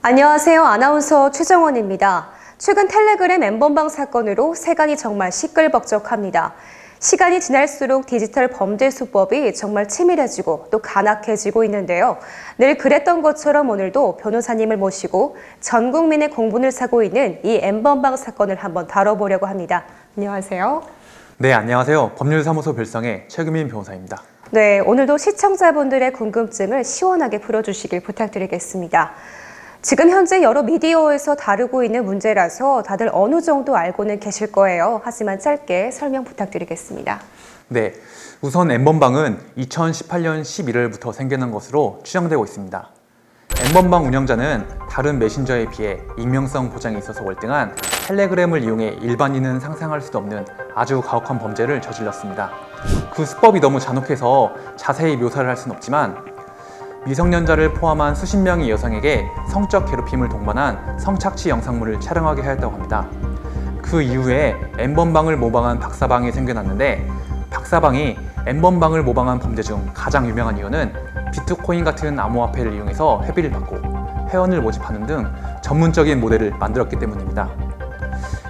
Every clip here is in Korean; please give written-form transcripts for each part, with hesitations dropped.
안녕하세요. 아나운서 최정원입니다. 최근 텔레그램 N번방 사건으로 세간이 정말 시끌벅적합니다. 시간이 지날수록 디지털 범죄 수법이 정말 치밀해지고 또 간악해지고 있는데요. 늘 그랬던 것처럼 오늘도 변호사님을 모시고 전 국민의 공분을 사고 있는 이 N번방 사건을 한번 다뤄보려고 합니다. 안녕하세요. 네, 안녕하세요. 법률사무소 별성의 최규민 변호사입니다. 네, 오늘도 시청자분들의 궁금증을 시원하게 풀어주시길 부탁드리겠습니다. 지금 현재 여러 미디어에서 다루고 있는 문제라서 다들 어느 정도 알고는 계실 거예요. 하지만 짧게 설명 부탁드리겠습니다. 네, 우선 N번방은 2018년 11월부터 생겨난 것으로 추정되고 있습니다. N번방 운영자는 다른 메신저에 비해 익명성 보장에 있어서 월등한 텔레그램을 이용해 일반인은 상상할 수도 없는 아주 가혹한 범죄를 저질렀습니다. 그 수법이 너무 잔혹해서 자세히 묘사를 할 수는 없지만 미성년자를 포함한 수십 명의 여성에게 성적 괴롭힘을 동반한 성착취 영상물을 촬영하게 하였다고 합니다. 그 이후에 N번방을 모방한 박사방이 생겨났는데 박사방이 N번방을 모방한 범죄 중 가장 유명한 이유는 비트코인 같은 암호화폐를 이용해서 회비를 받고 회원을 모집하는 등 전문적인 모델을 만들었기 때문입니다.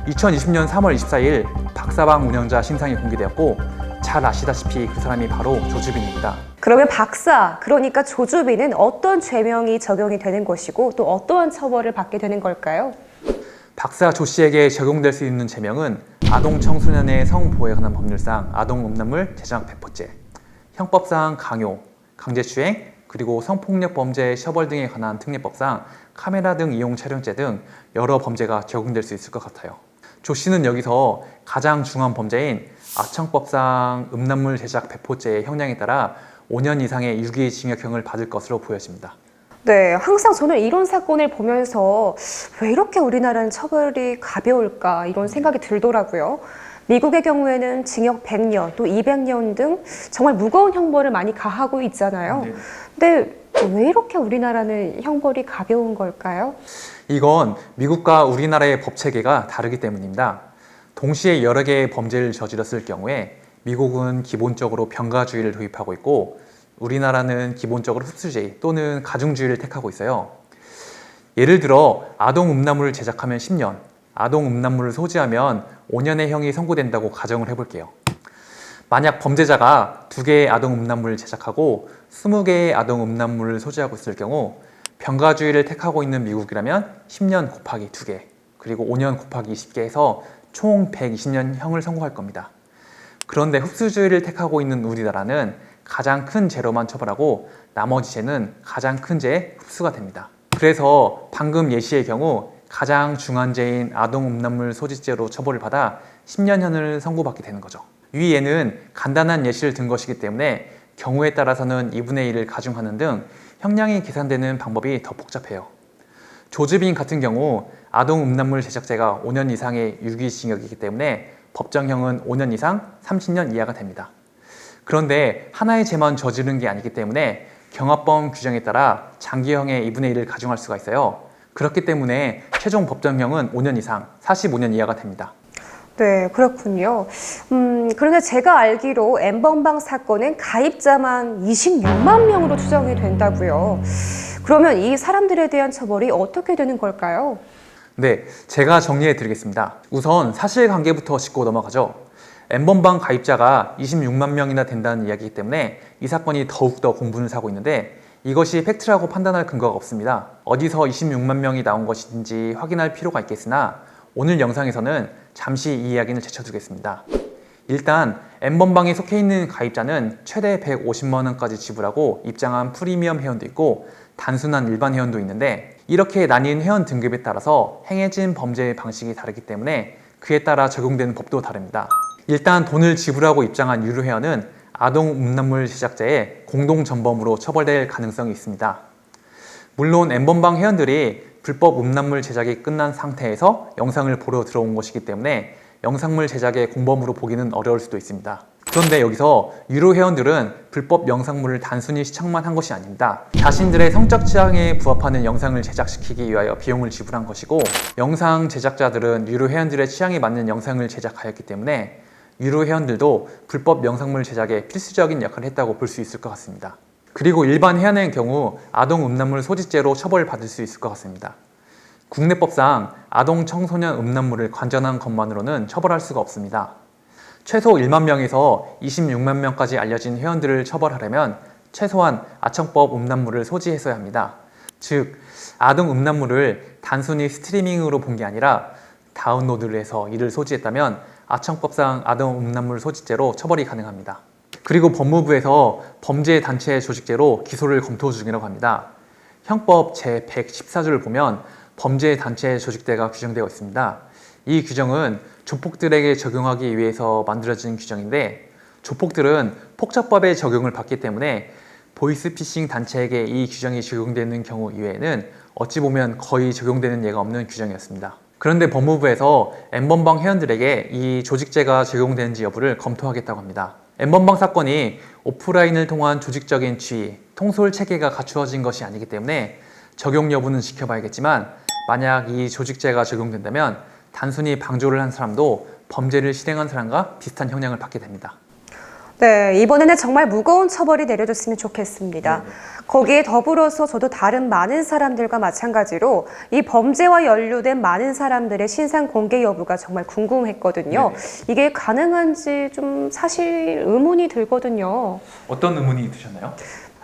2020년 3월 24일 박사방 운영자 신상이 공개되었고 잘 아시다시피 그 사람이 바로 조주빈입니다. 그러면 박사, 그러니까 조주빈은 어떤 죄명이 적용이 되는 것이고 또 어떠한 처벌을 받게 되는 걸까요? 박사 조 씨에게 적용될 수 있는 죄명은 아동 청소년의 성보호에 관한 법률상 아동 음란물 제작 배포죄, 형법상 강요, 강제추행, 그리고 성폭력 범죄 처벌 등에 관한 특례법상 카메라 등 이용 촬영죄 등 여러 범죄가 적용될 수 있을 것 같아요. 조 씨는 여기서 가장 중한 범죄인 아청법상 음란물 제작 배포죄의 형량에 따라 5년 이상의 유기징역형을 받을 것으로 보여집니다. 네, 항상 저는 이런 사건을 보면서 왜 이렇게 우리나라는 처벌이 가벼울까 이런 생각이 들더라고요. 미국의 경우에는 징역 100년, 또 200년 등 정말 무거운 형벌을 많이 가하고 있잖아요. 근데 왜 이렇게 우리나라는 형벌이 가벼운 걸까요? 이건 미국과 우리나라의 법 체계가 다르기 때문입니다. 동시에 여러 개의 범죄를 저질렀을 경우에 미국은 기본적으로 병가주의를 도입하고 있고 우리나라는 기본적으로 흡수주의 또는 가중주의를 택하고 있어요. 예를 들어 아동 음란물을 제작하면 10년, 아동 음란물을 소지하면 5년의 형이 선고된다고 가정을 해볼게요. 만약 범죄자가 2개의 아동 음란물을 제작하고 20개의 아동 음란물을 소지하고 있을 경우 병가주의를 택하고 있는 미국이라면 10년 곱하기 2개, 그리고 5년 곱하기 20개 해서 총 120년 형을 선고할 겁니다. 그런데 흡수주의를 택하고 있는 우리나라는 가장 큰 죄로만 처벌하고 나머지 죄는 가장 큰 죄에 흡수가 됩니다. 그래서 방금 예시의 경우 가장 중한 죄인 아동 음란물 소지죄로 처벌을 받아 10년형을 선고받게 되는 거죠. 위에는 간단한 예시를 든 것이기 때문에 경우에 따라서는 2분의 1을 가중하는 등 형량이 계산되는 방법이 더 복잡해요. 조주빈 같은 경우 아동 음란물 제작죄가 5년 이상의 유기징역이기 때문에 법정형은 5년 이상 30년 이하가 됩니다. 그런데 하나의 죄만 저지른 게 아니기 때문에 경합범 규정에 따라 장기형의 2분의 1을 가중할 수가 있어요. 그렇기 때문에 최종 법정형은 5년 이상 45년 이하가 됩니다. 네, 그렇군요. 그런데 제가 알기로 N번방 사건은 가입자만 26만 명으로 추정이 된다고요. 그러면 이 사람들에 대한 처벌이 어떻게 되는 걸까요? 네, 제가 정리해 드리겠습니다. 우선 사실관계부터 짚고 넘어가죠. N번방 가입자가 26만 명이나 된다는 이야기이기 때문에 이 사건이 더욱더 공분을 사고 있는데 이것이 팩트라고 판단할 근거가 없습니다. 어디서 26만 명이 나온 것인지 확인할 필요가 있겠으나 오늘 영상에서는 잠시 이 이야기를 제쳐두겠습니다. 일단 N번방에 속해 있는 가입자는 최대 150만 원까지 지불하고 입장한 프리미엄 회원도 있고 단순한 일반 회원도 있는데 이렇게 나뉜 회원 등급에 따라서 행해진 범죄의 방식이 다르기 때문에 그에 따라 적용되는 법도 다릅니다. 일단 돈을 지불하고 입장한 유료 회원은 아동 음란물 제작자의 공동 전범으로 처벌될 가능성이 있습니다. 물론 N번방 회원들이 불법 음란물 제작이 끝난 상태에서 영상을 보러 들어온 것이기 때문에 영상물 제작의 공범으로 보기는 어려울 수도 있습니다. 그런데 여기서 유료 회원들은 불법 영상물을 단순히 시청만 한 것이 아닙니다. 자신들의 성적 취향에 부합하는 영상을 제작시키기 위하여 비용을 지불한 것이고 영상 제작자들은 유료 회원들의 취향에 맞는 영상을 제작하였기 때문에 유료 회원들도 불법 영상물 제작에 필수적인 역할을 했다고 볼 수 있을 것 같습니다. 그리고 일반 해안의 경우 아동 음란물 소지죄로 처벌받을 수 있을 것 같습니다. 국내법상 아동 청소년 음란물을 관전한 것만으로는 처벌할 수가 없습니다. 최소 1만 명에서 26만 명까지 알려진 회원들을 처벌하려면 최소한 아청법 음란물을 소지했어야 합니다. 즉, 아동 음란물을 단순히 스트리밍으로 본 게 아니라 다운로드를 해서 이를 소지했다면 아청법상 아동 음란물 소지죄로 처벌이 가능합니다. 그리고 법무부에서 범죄단체 조직죄로 기소를 검토 중이라고 합니다. 형법 제114조를 보면 범죄단체 조직죄가 규정되어 있습니다. 이 규정은 조폭들에게 적용하기 위해서 만들어진 규정인데, 조폭들은 폭처법의 적용을 받기 때문에 보이스피싱 단체에게 이 규정이 적용되는 경우 이외에는 어찌 보면 거의 적용되는 예가 없는 규정이었습니다. 그런데 법무부에서 N번방 회원들에게 이 조직죄가 적용되는지 여부를 검토하겠다고 합니다. N번방 사건이 오프라인을 통한 조직적인 지휘, 통솔 체계가 갖추어진 것이 아니기 때문에 적용 여부는 지켜봐야겠지만, 만약 이 조직죄가 적용된다면 단순히 방조를 한 사람도 범죄를 실행한 사람과 비슷한 형량을 받게 됩니다. 네, 이번에는 정말 무거운 처벌이 내려졌으면 좋겠습니다. 거기에 더불어서 저도 다른 많은 사람들과 마찬가지로 이 범죄와 연루된 많은 사람들의 신상 공개 여부가 정말 궁금했거든요. 이게 가능한지 좀 사실 의문이 들거든요. 어떤 의문이 드셨나요?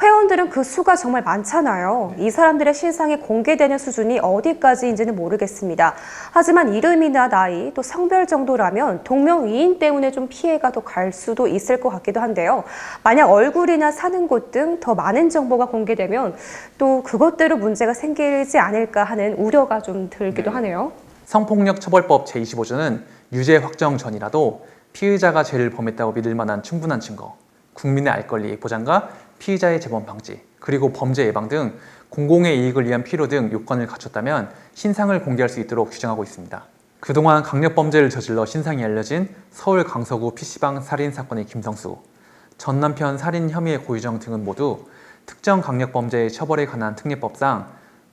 회원들은 그 수가 정말 많잖아요. 이 사람들의 신상이 공개되는 수준이 어디까지인지는 모르겠습니다. 하지만 이름이나 나이, 또 성별 정도라면 동명이인 때문에 좀 피해가 더 갈 수도 있을 것 같기도 한데요. 만약 얼굴이나 사는 곳 등 더 많은 정보가 공개되면 또 그것대로 문제가 생기지 않을까 하는 우려가 좀 들기도 하네요. 성폭력처벌법 제25조는 유죄 확정 전이라도 피의자가 죄를 범했다고 믿을 만한 충분한 증거, 국민의 알 권리 보장과 피의자의 재범 방지, 그리고 범죄 예방 등 공공의 이익을 위한 필요 등 요건을 갖췄다면 신상을 공개할 수 있도록 규정하고 있습니다. 그동안 강력범죄를 저질러 신상이 알려진 서울 강서구 PC방 살인 사건의 김성수, 전 남편 살인 혐의의 고유정 등은 모두 특정 강력범죄의 처벌에 관한 특례법상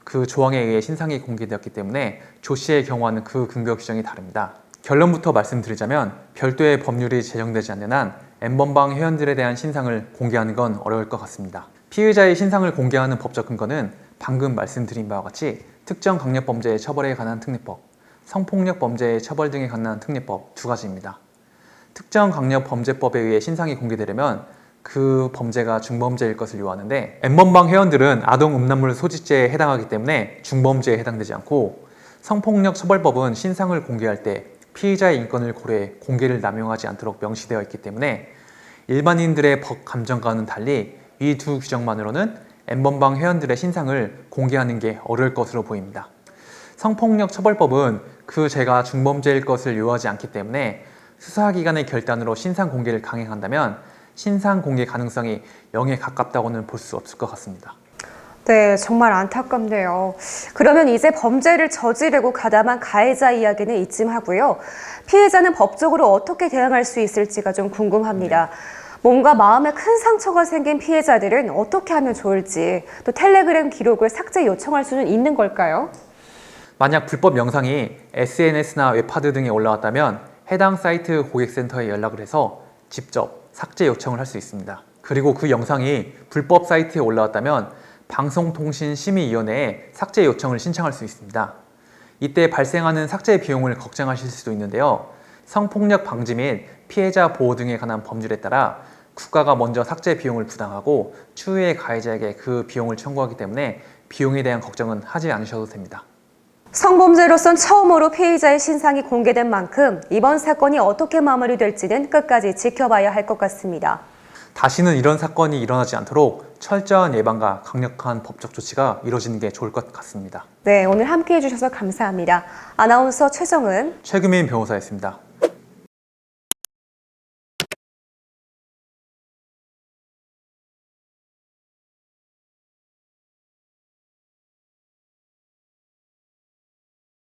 그 조항에 의해 신상이 공개되었기 때문에 조 씨의 경우와는 그 근거 규정이 다릅니다. 결론부터 말씀드리자면 별도의 법률이 제정되지 않는 한 N번방 회원들에 대한 신상을 공개하는 건 어려울 것 같습니다. 피의자의 신상을 공개하는 법적 근거는 방금 말씀드린 바와 같이 특정 강력범죄의 처벌에 관한 특례법, 성폭력 범죄의 처벌 등에 관한 특례법 두 가지입니다. 특정 강력범죄법에 의해 신상이 공개되려면 그 범죄가 중범죄일 것을 요하는데, N번방 회원들은 아동 음란물 소지죄에 해당하기 때문에 중범죄에 해당되지 않고, 성폭력 처벌법은 신상을 공개할 때 피의자의 인권을 고려해 공개를 남용하지 않도록 명시되어 있기 때문에 일반인들의 법 감정과는 달리 이 두 규정만으로는 N번방 회원들의 신상을 공개하는 게 어려울 것으로 보입니다. 성폭력 처벌법은 그 죄가 중범죄일 것을 요하지 않기 때문에 수사기관의 결단으로 신상 공개를 강행한다면 신상 공개 가능성이 0에 가깝다고는 볼 수 없을 것 같습니다. 네, 정말 안타깝네요. 그러면 이제 범죄를 저지르고 가담한 가해자 이야기는 이쯤 하고요. 피해자는 법적으로 어떻게 대응할 수 있을지가 좀 궁금합니다. 몸과 마음에 큰 상처가 생긴 피해자들은 어떻게 하면 좋을지, 또 텔레그램 기록을 삭제 요청할 수는 있는 걸까요? 만약 불법 영상이 SNS나 웹하드 등에 올라왔다면 해당 사이트 고객센터에 연락을 해서 직접 삭제 요청을 할 수 있습니다. 그리고 그 영상이 불법 사이트에 올라왔다면 방송통신심의위원회에 삭제 요청을 신청할 수 있습니다. 이때 발생하는 삭제 비용을 걱정하실 수도 있는데요. 성폭력 방지 및 피해자 보호 등에 관한 법률에 따라 국가가 먼저 삭제 비용을 부담하고 추후에 가해자에게 그 비용을 청구하기 때문에 비용에 대한 걱정은 하지 않으셔도 됩니다. 성범죄로선 처음으로 피의자의 신상이 공개된 만큼 이번 사건이 어떻게 마무리될지는 끝까지 지켜봐야 할 것 같습니다. 다시는 이런 사건이 일어나지 않도록 철저한 예방과 강력한 법적 조치가 이루어지는 게 좋을 것 같습니다. 네, 오늘 함께해 주셔서 감사합니다. 아나운서 최정은, 최규민 변호사였습니다.